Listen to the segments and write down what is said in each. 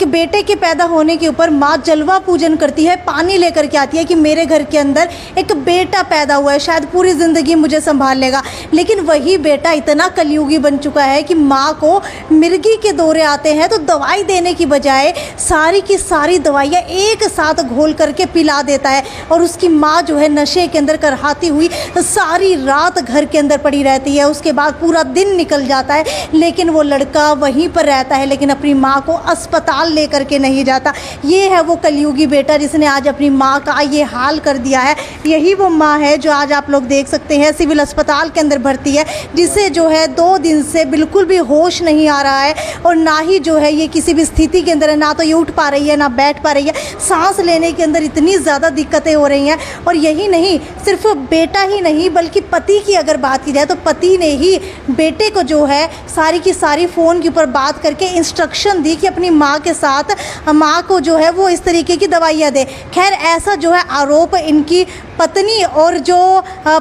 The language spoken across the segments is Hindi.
एक बेटे के पैदा होने के ऊपर माँ जलवा पूजन करती है, पानी लेकर के आती है कि मेरे घर के अंदर एक बेटा पैदा हुआ है, शायद पूरी ज़िंदगी मुझे संभाल लेगा। लेकिन वही बेटा इतना कलयुगी बन चुका है कि माँ को मिर्गी के दौरे आते हैं तो दवाई देने की बजाय सारी की सारी दवाइयाँ एक साथ घोल करके पिला देता है, और उसकी माँ जो है नशे के अंदर करहाती हुई सारी रात घर के अंदर पड़ी रहती है। उसके बाद पूरा दिन निकल जाता है, लेकिन वो लड़का वहीं पर रहता है, लेकिन अपनी माँ को अस्पताल लेकर के नहीं जाता। ये है वो कलयुगी बेटा जिसने आज अपनी माँ का ये हाल कर दिया है। यही वो माँ है जो आज आप लोग देख सकते हैं सिविल अस्पताल के अंदर भर्ती है, जिसे जो है 2 दिन से बिल्कुल भी होश नहीं आ रहा है, और ना ही जो है ये किसी भी स्थिति के अंदर है, ना तो ये उठ पा रही है ना बैठ पा रही है। सांस लेने के अंदर इतनी ज़्यादा दिक्कतें हो रही हैं। और यही नहीं, सिर्फ बेटा ही नहीं बल्कि पति की अगर बात की जाए तो पति ने ही बेटे को जो है सारी की सारी फ़ोन के ऊपर बात करके इंस्ट्रक्शन दी कि अपनी माँ के साथ माँ को जो है वो इस तरीके की दवाइयाँ दे। खैर ऐसा जो है आरोप इनकी पत्नी और जो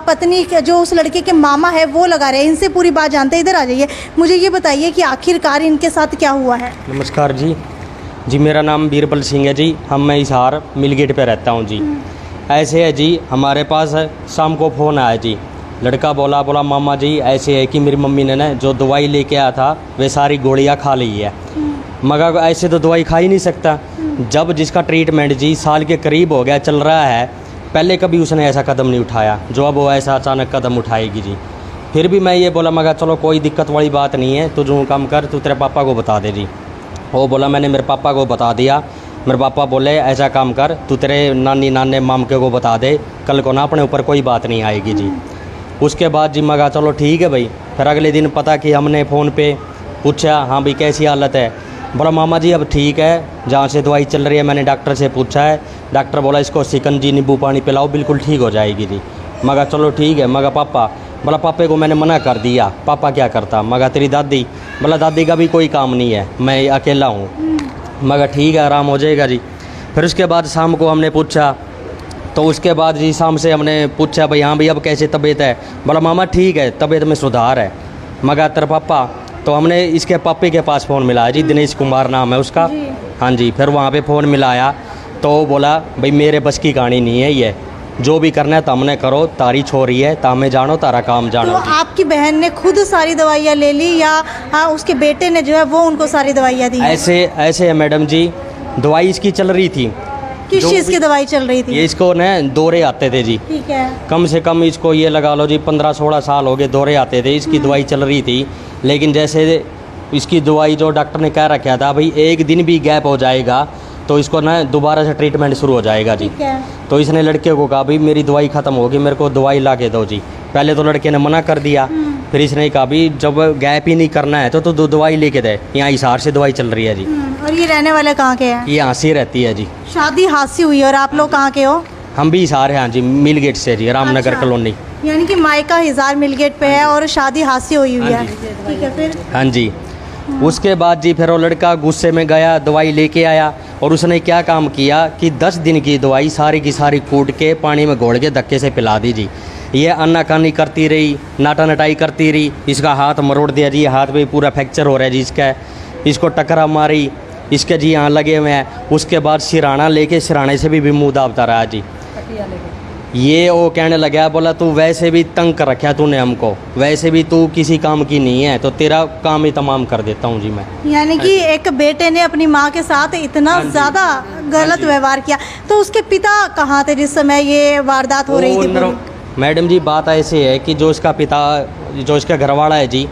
पत्नी जो उस लड़के के मामा है वो लगा रहे हैं। इनसे पूरी बात जानते हैं। इधर आ जाइए, मुझे ये बताइए कि आखिरकार इनके साथ क्या हुआ है। नमस्कार जी, मेरा नाम बीरबल सिंह है जी। मैं हिसार मिलगेट पे रहता हूँ जी। ऐसे है जी, हमारे पास शाम को फ़ोन आया जी। लड़का बोला मामा जी ऐसे है कि मेरी मम्मी ने ना जो दवाई लेके आया था वे सारी गोलियाँ खा ली है, मगर ऐसे तो दवाई खा ही नहीं सकता। जब जिसका ट्रीटमेंट जी साल के करीब हो गया चल रहा है, पहले कभी उसने ऐसा कदम नहीं उठाया जो अब वो ऐसा अचानक कदम उठाएगी जी। फिर भी मैं ये बोला मगर चलो कोई दिक्कत वाली बात नहीं है, तू जो काम कर, तू तेरे पापा को बता दे जी। वो बोला मैंने मेरे पापा को बता दिया। मेरे पापा बोले ऐसा काम कर, तू तेरे नाने मामके को बता दे, कल को ना अपने ऊपर कोई बात नहीं आएगी जी। उसके बाद जी मगा चलो ठीक है भाई। फिर अगले दिन पता कि हमने फ़ोन पे पूछा हाँ भाई कैसी हालत है। बोला मामा जी अब ठीक है, जहाँ से दवाई चल रही है मैंने डॉक्टर से पूछा है, डॉक्टर बोला इसको शिकंजी नींबू पानी पिलाओ बिल्कुल ठीक हो जाएगी जी। मगा चलो ठीक है। मगा पापा, बोला पापे को मैंने मना कर दिया, पापा क्या करता। मगा तेरी दादी, बोला दादी का भी कोई काम नहीं है, मैं अकेला हूँ। मगर ठीक है आराम हो जाएगा जी। फिर उसके बाद शाम को हमने पूछा, तो उसके बाद जी शाम से हमने पूछा भाई हाँ भाई अब कैसे तबीयत है। बोला मामा ठीक है, तबीयत में सुधार है। मगर तेरा पापा, तो हमने इसके पापे के पास फ़ोन मिलाया जी, दिनेश कुमार नाम है उसका। हाँ जी, फिर वहाँ पे फ़ोन मिलाया तो बोला भाई मेरे बस की कहानी नहीं है, ये जो भी करना है तमने करो, तारी छोरी है तामे जानो, तारा काम जानो। तो आपकी बहन ने खुद सारी दवाइयाँ ले ली या उसके बेटे ने जो है वो उनको सारी दवाइयाँ दी? ऐसे है मैडम जी, दवाई इसकी चल रही थी। किस चीज़ की दवाई चल रही थी? ये इसको न दौरे आते थे जी। ठीक है। कम से कम इसको ये लगा लो जी 15-16 साल हो गए दौरे आते थे, इसकी दवाई चल रही थी। लेकिन जैसे इसकी दवाई जो डॉक्टर ने कह रखा था भाई एक दिन भी गैप हो जाएगा तो इसको ना दोबारा से ट्रीटमेंट शुरू हो जाएगा जी। तो इसने लड़के को कहा भाई मेरी दवाई ख़त्म होगी, मेरे को दवाई ला के दो जी। पहले तो लड़के ने मना कर दिया, फिर इसने कहा भाई जब गैप ही नहीं करना है तो दवाई लेके दे, यहाँ हिसार से दवाई चल रही है जी। और ये रहने वाले कहाँ के हैं? ये हांसी रहती है जी। शादी हांसी हुई और आप लोग कहाँ के हो? हम भी हिसार हैं हाँ जी, मिलगेट से जी, रामनगर कॉलोनी। यानी कि मायका हिसार मिलगेट पे है और शादी हांसी हुई है। ठीक है। फिर हाँ जी, उसके बाद जी फिर वो लड़का गुस्से में गया, दवाई लेके आया और उसने क्या काम किया कि 10 दिन की दवाई सारी की सारी कूट के पानी में घोल के धक्के से पिला दी जी। ये अन्नाकानी करती रही, नाटा नटाई करती रही, इसका हाथ मरोड़ दिया जी, हाथ पे पूरा फ्रैक्चर हो रहा है जी इसका। इसको टकरा मारी, इसके जी यहाँ लगे हुए हैं। उसके बाद सिराना लेके सिराने से भी मुँह दाबता रहा जी। ये वो कहने लगा, बोला तू वैसे भी तंग कर रखा तूने हमको, वैसे भी तू किसी काम की नहीं है, तो तेरा काम ही तमाम कर देता हूँ जी मैं। यानी कि एक बेटे ने अपनी माँ के साथ इतना ज़्यादा गलत व्यवहार किया। तो उसके पिता कहाँ थे जिस समय ये वारदात हो रही थी? मैडम जी बात ऐसे है कि जो इसका पिता, जो इसका घरवाला है जी,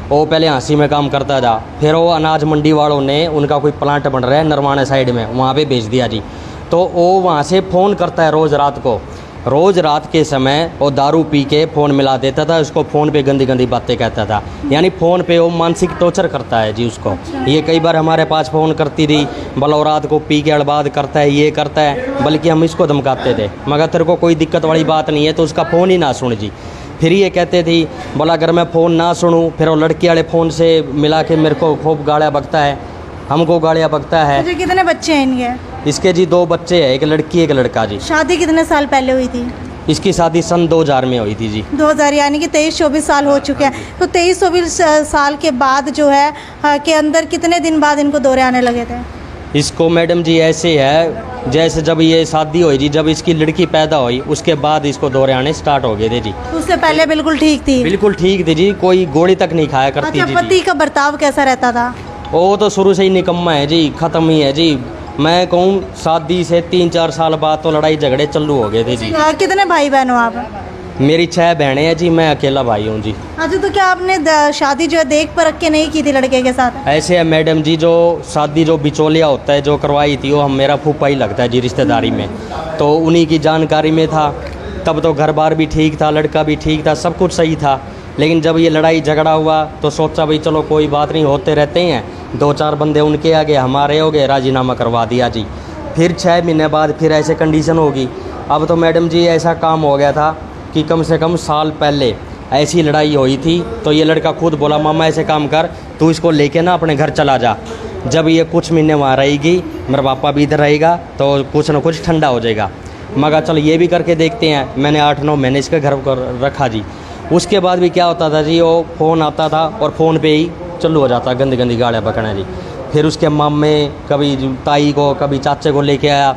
वो पहले हांसी में काम करता था। फिर वो अनाज मंडी वालों ने, उनका कोई प्लांट बन रहा है नरवाना साइड में, वहाँ पे भेज दिया जी। तो वो वहाँ से फ़ोन करता है रोज़ रात को, रोज़ रात के समय वो दारू पी के फ़ोन मिला देता था उसको, फ़ोन पे गंदी गंदी बातें कहता था। यानी फ़ोन पे वो मानसिक टॉर्चर करता है जी उसको। ये कई बार हमारे पास फ़ोन करती थी, बोला रात को पी के अड़बाद करता है, ये करता है, बल्कि हम इसको धमकाते थे, मगर तेरे को कोई दिक्कत वाली बात नहीं है तो उसका फ़ोन ही ना सुन जी। फिर ये कहते थी, बोला अगर मैं फ़ोन ना सुनूँ, फिर वो लड़की वाले फ़ोन से मिला के मेरे को खूब गालियाँ बकता है, हमको गालियाँ बकता है। अच्छा, कितने बच्चे हैं इनके? इसके जी 2 बच्चे हैं, एक लड़की एक लड़का जी। शादी कितने साल पहले हुई थी? इसकी शादी सन 2000 में हुई थी जी। 2000 यानी कि 23-24 साल हो चुके हैं। तो 23-24 साल के बाद जो है के अंदर कितने दिन बाद इनको दौरे आने लगे थे? इसको मैडम जी ऐसे है, जैसे जब ये शादी हुई जी, जब इसकी लड़की पैदा हुई उसके बाद इसको दौरे आने स्टार्ट हो गए थे जी। उससे पहले बिल्कुल ठीक थी? बिल्कुल ठीक थी जी, कोई गोली तक नहीं खाया करती अच्छा, थी पति का बर्ताव कैसा रहता था? वो तो शुरू से ही निकम्मा है जी, ख़त्म ही है जी। मैं कहूँ शादी से 3-4 साल बाद तो लड़ाई झगड़े चालू हो गए थे जी। कितने भाई बहन हो आप? मेरी 6 बहनें हैं जी, मैं अकेला भाई हूँ जी। अच्छा, तो क्या आपने शादी जो है देख परख के नहीं की थी लड़के के साथ? ऐसे है मैडम जी, जो शादी जो बिचौलिया होता है जो करवाई थी वो हम मेरा फूफा ही लगता है जी रिश्तेदारी में, तो उन्हीं की जानकारी में था। तब तो घर बार भी ठीक था, लड़का भी ठीक था, सब कुछ सही था। लेकिन जब ये लड़ाई झगड़ा हुआ तो सोचा भाई चलो कोई बात नहीं, होते रहते हैं। 2-4 बंदे उनके आगे हमारे हो गए, राजीनामा करवा दिया जी। फिर 6 महीने बाद फिर ऐसे कंडीशन होगी। अब तो मैडम जी ऐसा काम हो गया था कि कम से कम साल पहले ऐसी लड़ाई हुई थी, तो ये लड़का खुद बोला मामा ऐसे काम कर, तू इसको लेके ना अपने घर चला जा। जब ये कुछ महीने वहाँ रहेगी, मेरा पापा भी इधर रहेगा, तो कुछ ना कुछ ठंडा हो जाएगा। मगर चलो ये भी करके देखते हैं। मैंने 8-9 महीने इसके घर पर रखा जी। उसके बाद भी क्या होता था जी, वो फ़ोन आता था और फ़ोन पे ही चालू हो जाता गंदी गंदी गालियाँ बकना जी। फिर उसके मामे कभी ताई को कभी चाचे को लेके आया,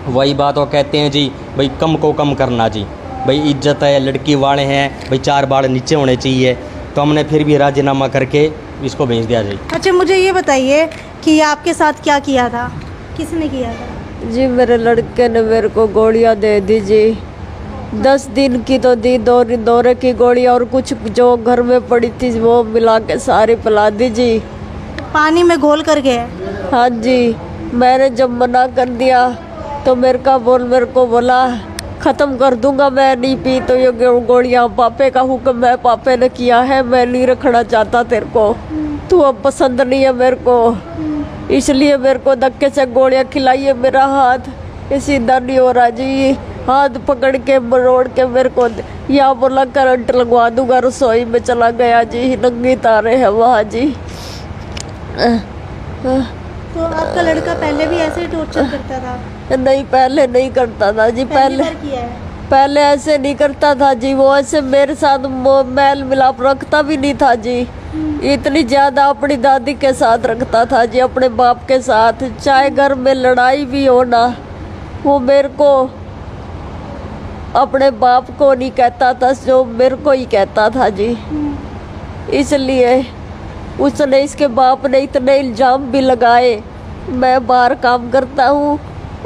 वही बात वो कहते हैं जी भाई कम को कम करना जी, भाई इज्जत है, लड़की वाले हैं, भाई 4 बार नीचे होने चाहिए। तो हमने फिर भी राजीनामा करके इसको भेज दिया जी। अच्छा, मुझे ये बताइए कि आपके साथ क्या किया था, किसने किया था? जी मेरे लड़के ने मेरे को गोलियां दे दी जी। 10 दिन की तो दी, दौरे की गोलियां और कुछ जो घर में पड़ी थी वो मिला के सारी पिला दी जी। पानी में घोल कर गए? हाँ जी। मैंने जब मना कर दिया तो मेरे को बोला ख़त्म कर दूंगा, मैं नहीं पी। तो ये गोलियां पापे का हुक्म है, पापे ने किया है, मैं नहीं रखना चाहता तेरे को, तू अब पसंद नहीं है मेरे को, इसलिए मेरे को धक्के से गोलियां खिलाई है। मेरा हाथ ये सीधा नहीं हो रहा जी, हाथ पकड़ के मरोड़ के मेरे को यहाँ बोला करंट लगवा दूंगा। रसोई में चला गया जी, नंगी तारे हैं वहाँ जी। तो आपका लड़का पहले भी ऐसे ही टॉर्चर करता था? नहीं, पहले नहीं करता था जी। पहले ऐसे नहीं करता था जी। वो ऐसे मेरे साथ मेल मिलाप रखता भी नहीं था जी। इतनी ज्यादा अपनी दादी के साथ रखता था जी, अपने बाप के साथ। चाहे घर में लड़ाई भी हो ना, वो मेरे को अपने बाप को नहीं कहता था, जो मेरे को ही कहता था जी। इसलिए उसने, इसके बाप ने इतने इल्जाम भी लगाए। मैं बाहर काम करता हूँ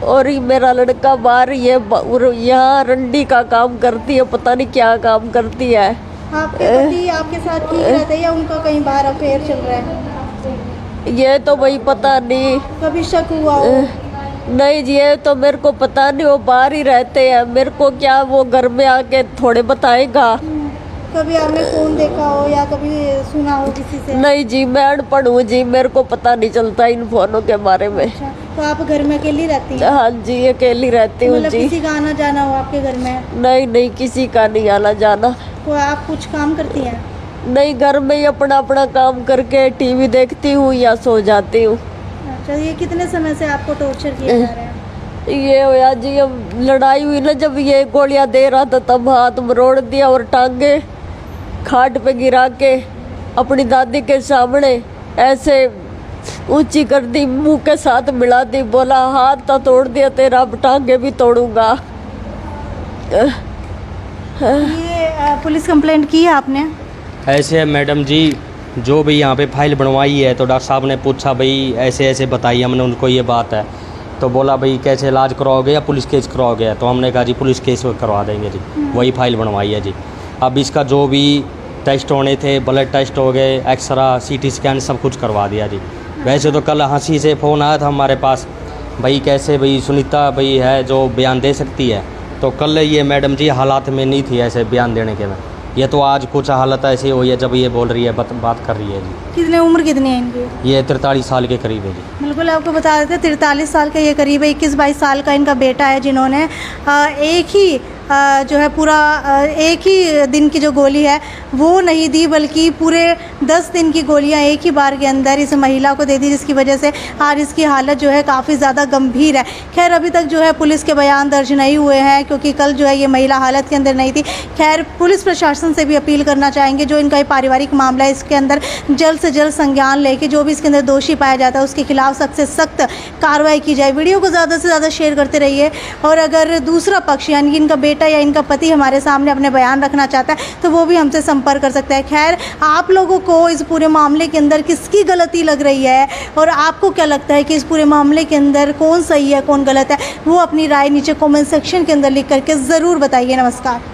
और मेरा लड़का बाहर ये यहाँ रंडी का काम करती है, पता नहीं क्या काम करती है। आपके पति आपके साथ ठीक रहते हैं या उनका कहीं बाहर अफेयर चल रहा है? ये तो वही पता नहीं। कभी शक हुआ हो? नहीं जी, ये तो मेरे को पता नहीं, वो बाहर ही रहते हैं। मेरे को क्या वो घर में आके थोड़े बताएगा। कभी आपने फोन देखा हो या कभी सुना हो किसी से? नहीं जी, मैं अनपढ़ हूँ जी, मेरे को पता नहीं चलता इन फोनों के बारे में। अच्छा, तो आप घर में अकेली रहती हैं? हाँ जी, अकेली रहती हूँ मतलब जी। किसी का आना जाना हो आपके घर में? नहीं, किसी का नहीं आना जाना। तो आप कुछ काम करती हैं? नहीं, घर में ही अपना अपना काम करके टीवी देखती हूँ या सो जाती हूँ। अच्छा, ये कितने समय से आपको टॉर्चर किया जा रहा है? ये होया जी, अब लड़ाई हुई ना, जब ये गोलियां दे रहा था तब हाथ मरोड़ दिया और टांगे खाट पे गिरा के अपनी दादी के सामने ऐसे ऊंची कर दी, मुंह के साथ मिला दी, बोला हाथ तो तोड़ दिया तेरा, अब टांगे भी तोड़ूंगा। ये पुलिस कंप्लेंट की है आपने? ऐसे है मैडम जी, जो भी यहाँ पे फाइल बनवाई है तो डॉक्टर साहब ने पूछा भाई ऐसे ऐसे बताइए, हमने उनको ये बात है, तो बोला भाई कैसे इलाज करवाओगे या पुलिस केस करवाओगे? तो हमने कहा जी पुलिस केस करवा देंगे जी, वही फाइल बनवाई है जी। अब इसका जो भी टेस्ट होने थे, ब्लड टेस्ट हो गए, एक्सरा, CT स्कैन सब कुछ करवा दिया जी। वैसे तो कल हंसी से फ़ोन आया था हमारे पास, भाई कैसे भाई सुनीता भाई है जो बयान दे सकती है, तो कल ये मैडम जी हालात में नहीं थी ऐसे बयान देने के में। ये तो आज कुछ हालत ऐसी हुई है जब ये बोल रही है, बात कर रही है जी। कितने उम्र कितनी है इनकी? ये 43 साल के करीब है जी। बिल्कुल, आपको बता देते 43 साल के ये करीब है। 21-22 साल का इनका बेटा है, जिन्होंने एक ही जो है पूरा एक ही दिन की जो गोली है वो नहीं दी, बल्कि पूरे 10 दिन की गोलियां एक ही बार के अंदर इस महिला को दे दी, जिसकी वजह से आज इसकी हालत जो है काफ़ी ज़्यादा गंभीर है। खैर अभी तक जो है पुलिस के बयान दर्ज नहीं हुए हैं, क्योंकि कल जो है ये महिला हालत के अंदर नहीं थी। खैर पुलिस प्रशासन से भी अपील करना चाहेंगे, जो इनका ये पारिवारिक मामला है इसके अंदर जल्द से जल्द संज्ञान लेके जो भी इसके अंदर दोषी पाया जाता है उसके खिलाफ सख्त से सख्त कार्रवाई की जाए। वीडियो को ज़्यादा से ज़्यादा शेयर करते रहिए, और अगर दूसरा पक्ष यानी कि इनका बेटा या इनका पति हमारे सामने अपने बयान रखना चाहता है तो वो भी हमसे संपर्क कर सकता है। खैर आप लोगों को इस पूरे मामले के अंदर किसकी गलती लग रही है और आपको क्या लगता है कि इस पूरे मामले के अंदर कौन सही है कौन गलत है, वो अपनी राय नीचे कमेंट सेक्शन के अंदर लिख करके ज़रूर बताइए। नमस्कार।